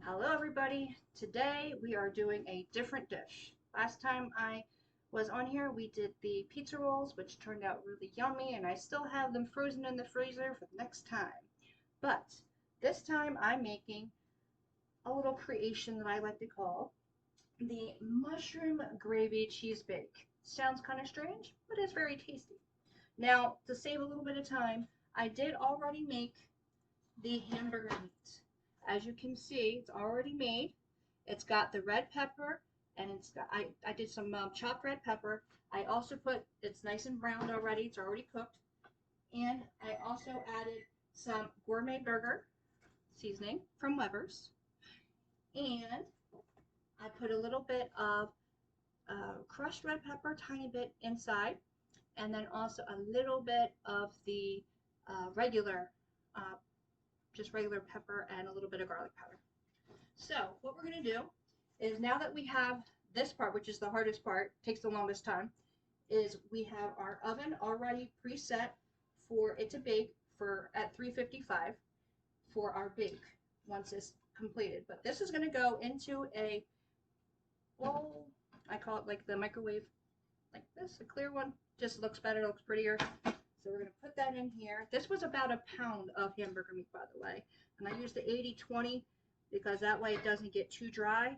Hello everybody. Today we are doing a different dish. Last time I was on here we did the pizza rolls, which turned out really yummy, and I still have them frozen in the freezer for the next time. But this time I'm making a little creation that I like to call the mushroom gravy cheese bake. Sounds kind of strange, but it's very tasty. Now, to save a little bit of time, I did already make the hamburger meat. As you can see, it's already made. It's got the red pepper, and I did some chopped red pepper. I also put, it's nice and browned already. It's already cooked. And I also added some gourmet burger seasoning from Weber's. And I put a little bit of crushed red pepper, tiny bit inside, and then also a little bit of the regular uh, just regular pepper and a little bit of garlic powder. So what we're going to do is, now that we have this part, which is the hardest part, takes the longest time, is we have our oven already preset for it to bake for at 355 for our bake once it's completed. But this is going to go into a bowl. I call it like the microwave, like this, a clear one. Just looks better, looks prettier. So we're going to put that in here. This was about a pound of hamburger meat, by the way. And I used the 80-20 because that way it doesn't get too dry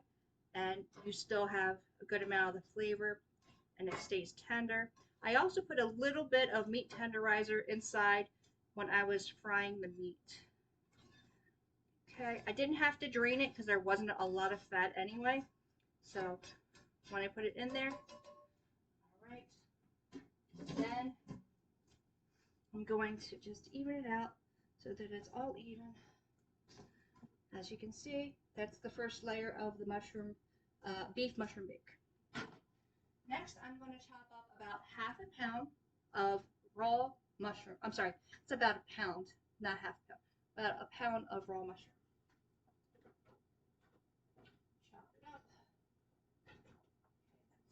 and you still have a good amount of the flavor and it stays tender. I also put a little bit of meat tenderizer inside when I was frying the meat. Okay, I didn't have to drain it because there wasn't a lot of fat anyway. So when I put it in there, all right, then I'm going to just even it out so that it's all even. As you can see, that's the first layer of the mushroom, beef mushroom bake. Next, I'm going to chop up about half a pound of raw mushroom. I'm sorry, it's about a pound, not half a pound, about a pound of raw mushroom. Chop it up. Okay,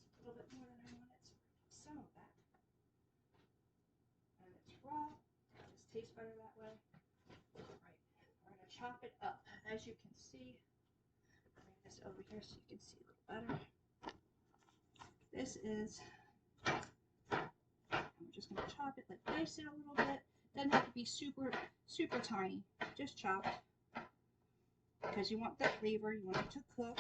that's a little bit more than I wanted, so we're going to put some of that. And it's raw. It just tastes better that way. All right, we're going to chop it up. As you can see, bring this over here so you can see a little better. This is, I'm just going to chop it, like dice it a little bit. Doesn't have to be super, super tiny. Just chopped. Because you want the flavor, you want it to cook.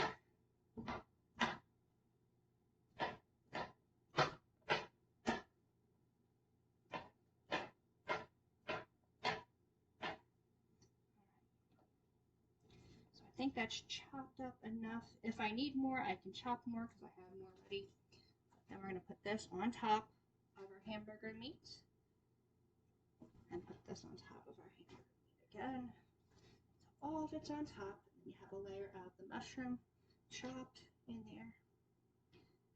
I think that's chopped up enough. If I need more, I can chop more because I have more ready. Then we're going to put this on top of our hamburger meat. And put this on top of our hamburger meat again. So all of it's on top. And then you have a layer of the mushroom chopped in there.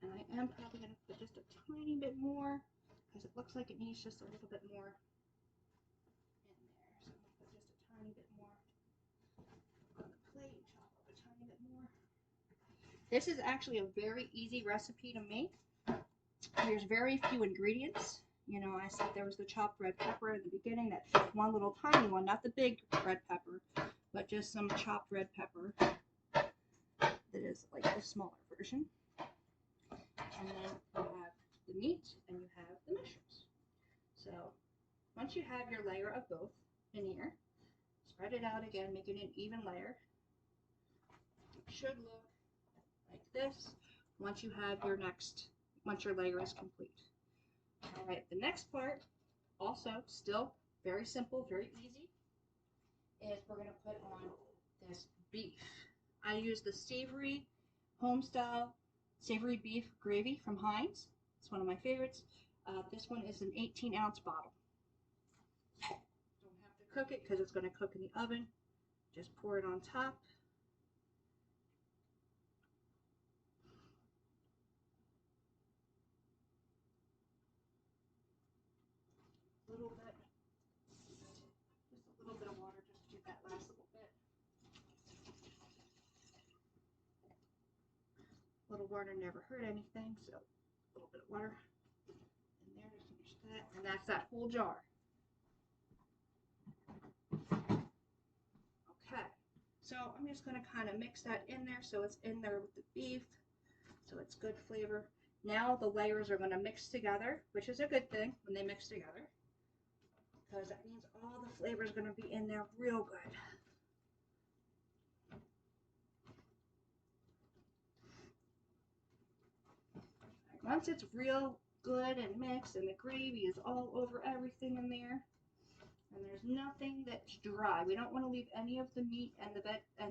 And I am probably going to put just a tiny bit more because it looks like it needs just a little bit more in there. So I'm going to put just a tiny bit more on the plate and chop up a tiny bit more. This is actually a very easy recipe to make. There's very few ingredients. You know, I said there was the chopped red pepper in the beginning. That's just one little tiny one, not the big red pepper, but just some chopped red pepper that is like the smaller version. And then you have the meat and you have the mushrooms. So once you have your layer of both in here, spread it out again, make it an even layer. It should look like this once you have your once your layer is complete. All right, the next part, also still very simple, very easy, is we're going to put on this beef. I use the savory home style savory beef gravy from Heinz. It's one of my favorites. This one is an 18-ounce bottle. Don't have to cook it because it's going to cook in the oven. Just pour it on top. A little bit, just a little bit of water just to get that last little bit. A little water never hurt anything, so a little bit of water in there to finish that, and that's that whole jar. Okay, So I'm just going to kind of mix that in there so it's in there with the beef, so it's good flavor. Now the layers are going to mix together, which is a good thing when they mix together, because that means all the flavor is going to be in there real good. Once it's real good and mixed and the gravy is all over everything in there, and there's nothing that's dry. We don't want to leave any of the meat and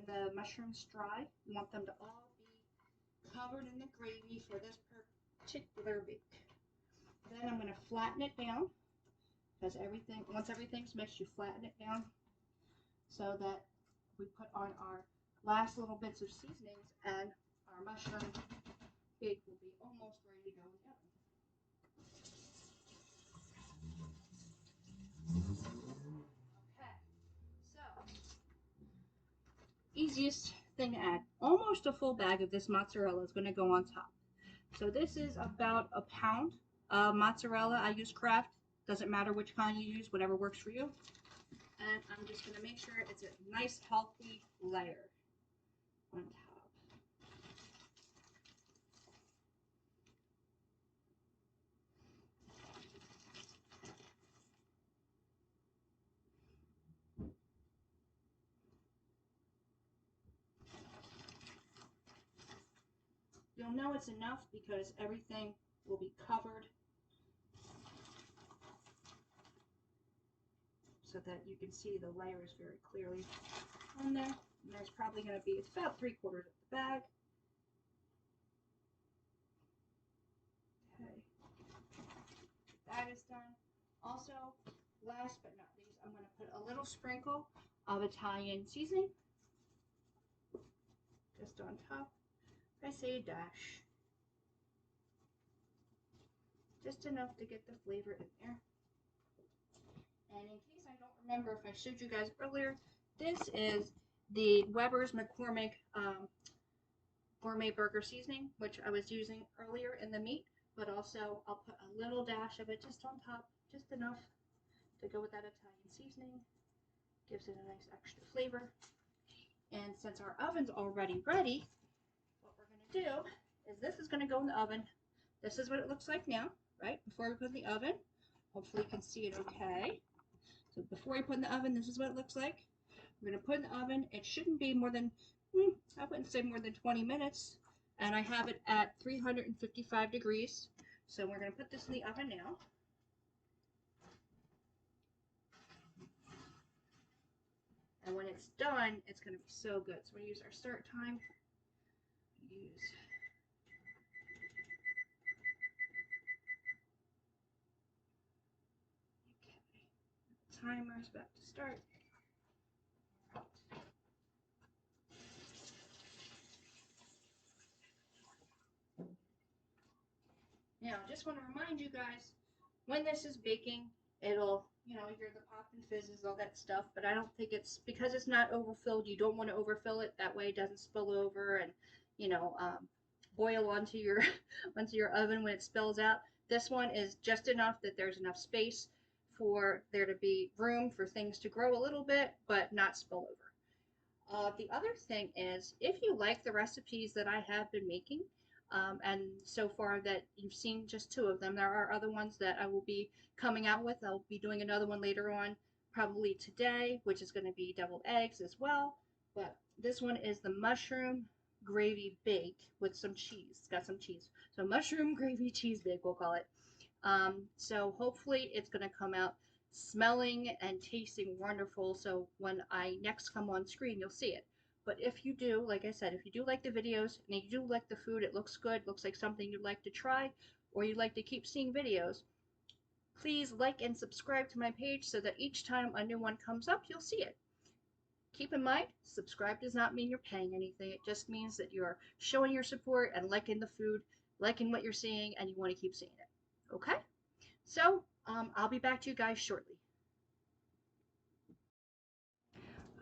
the mushrooms dry. We want them to all be covered in the gravy for this particular bake. Then I'm going to flatten it down, because once everything's mixed, you flatten it down so that we put on our last little bits of seasonings, and our mushroom bake will be almost ready to go in the oven. Okay, so easiest thing to add, almost a full bag of this mozzarella is going to go on top. So this is about a pound of mozzarella. I use Kraft. Doesn't matter which kind you use, whatever works for you. And I'm just going to make sure it's a nice healthy layer on top. You'll know it's enough because everything will be covered so that you can see the layers very clearly on there. And there's probably going to be, it's about 3/4 of the bag. Okay, that is done. Also, last but not least, I'm going to put a little sprinkle of Italian seasoning just on top. I say a dash. Just enough to get the flavor in there. And in case I don't remember if I showed you guys earlier, this is the Weber's McCormick gourmet burger seasoning, which I was using earlier in the meat, but also I'll put a little dash of it just on top, just enough to go with that Italian seasoning. Gives it a nice extra flavor. And since our oven's already ready, what we're going to do is this is going to go in the oven. This is what it looks like now, right? Before we put it in the oven. Hopefully you can see it okay. So before you put it in the oven, this is what it looks like. We're going to put it in the oven. It shouldn't be more than, I wouldn't say more than 20 minutes. And I have it at 355 degrees. So we're going to put this in the oven now. And when it's done, it's going to be so good. So we're going to use our start time. Timer's about to start. Now, I just want to remind you guys, when this is baking, it'll, hear the pop and fizzes, all that stuff, but I don't think because it's not overfilled, you don't want to overfill it. That way it doesn't spill over and, boil onto your, onto your oven when it spills out. This one is just enough that there's enough space for there to be room for things to grow a little bit, but not spill over. The other thing is, if you like the recipes that I have been making, and so far that you've seen just 2 of them, there are other ones that I will be coming out with. I'll be doing another one later on, probably today, which is going to be deviled eggs as well. But this one is the mushroom gravy bake with some cheese. It's got some cheese. So mushroom gravy cheese bake, we'll call it. So hopefully it's going to come out smelling and tasting wonderful, so when I next come on screen you'll see it. But if you do, like I said, if you do like the videos and you do like the food, it looks good, looks like something you'd like to try, or you'd like to keep seeing videos, please like and subscribe to my page so that each time a new one comes up you'll see it. Keep in mind, subscribe does not mean you're paying anything. It just means that you're showing your support and liking the food, liking what you're seeing, and you want to keep seeing it. Okay? So, I'll be back to you guys shortly.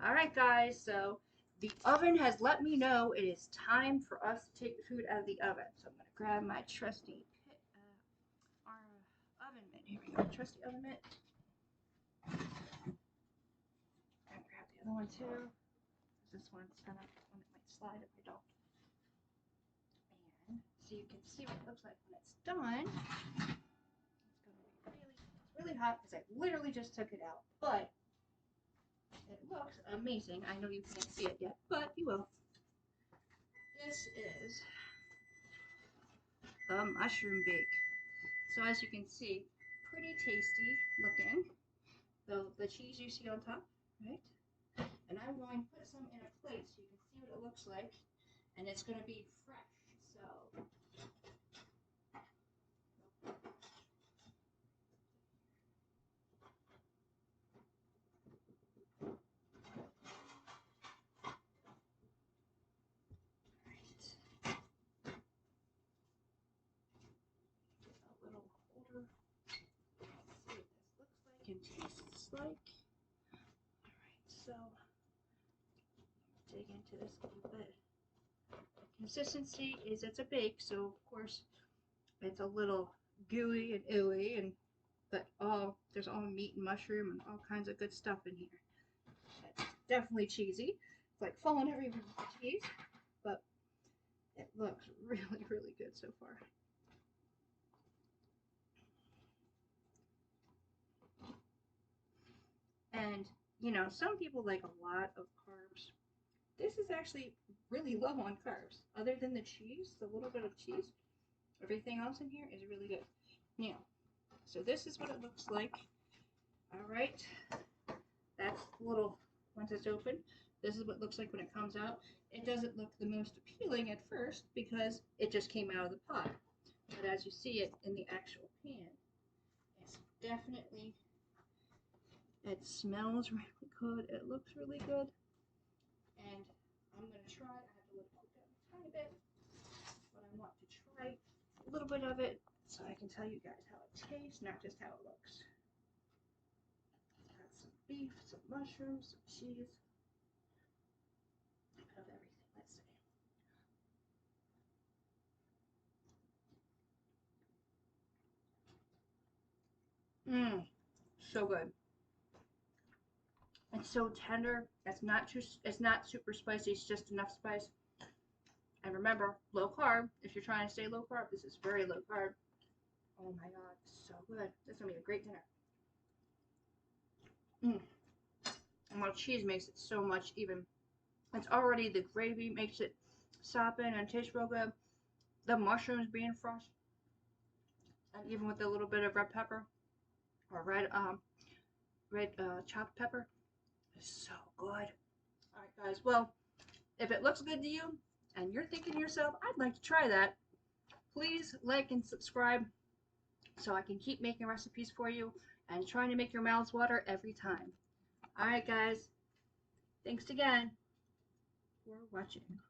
Alright guys, so the oven has let me know it is time for us to take the food out of the oven. So I'm going to grab my trusty oven mitt. Here we go, trusty oven mitt. And grab the other one too. This one's one that might slide if I don't. And so you can see what it looks like when it's done. It's really hot because I literally just took it out, but it looks amazing. I know you can't see it yet, but you will. This is a mushroom bake. So as you can see, pretty tasty looking. The cheese you see on top, right? And I'm going to put some in a plate so you can see what it looks like. And it's going to be fresh. So can tastes like. Alright, so dig into this a little bit. The consistency is it's a bake, so of course it's a little gooey and ooey, and but there's all meat and mushroom and all kinds of good stuff in here. It's definitely cheesy. It's like falling everywhere with the cheese, but it looks really, really good so far. And, you know, some people like a lot of carbs. This is actually really low on carbs. Other than the cheese, the little bit of cheese, everything else in here is really good. Now, so this is what it looks like. All right. That's the little, once it's open, this is what it looks like when it comes out. It doesn't look the most appealing at first because it just came out of the pot. But as you see it in the actual pan, it's definitely, it smells really good. It looks really good. And I'm going to try, I have to let it cook down a tiny bit, but I want to try a little bit of it so I can tell you guys how it tastes, not just how it looks. Got some beef, some mushrooms, some cheese, a bit of everything, let's see. So good. It's so tender. It's not super spicy. It's just enough spice. And remember, low carb. If you're trying to stay low carb, this is very low carb. Oh my god, so good. This is gonna be a great dinner. And the cheese makes it so much even. It's already the gravy makes it sopping and tastes real good. The mushrooms being fresh, and even with a little bit of red pepper or red chopped pepper, it's so good. All right, guys. Well, if it looks good to you and you're thinking to yourself, I'd like to try that, please like and subscribe so I can keep making recipes for you and trying to make your mouths water every time. All right, guys. Thanks again for watching.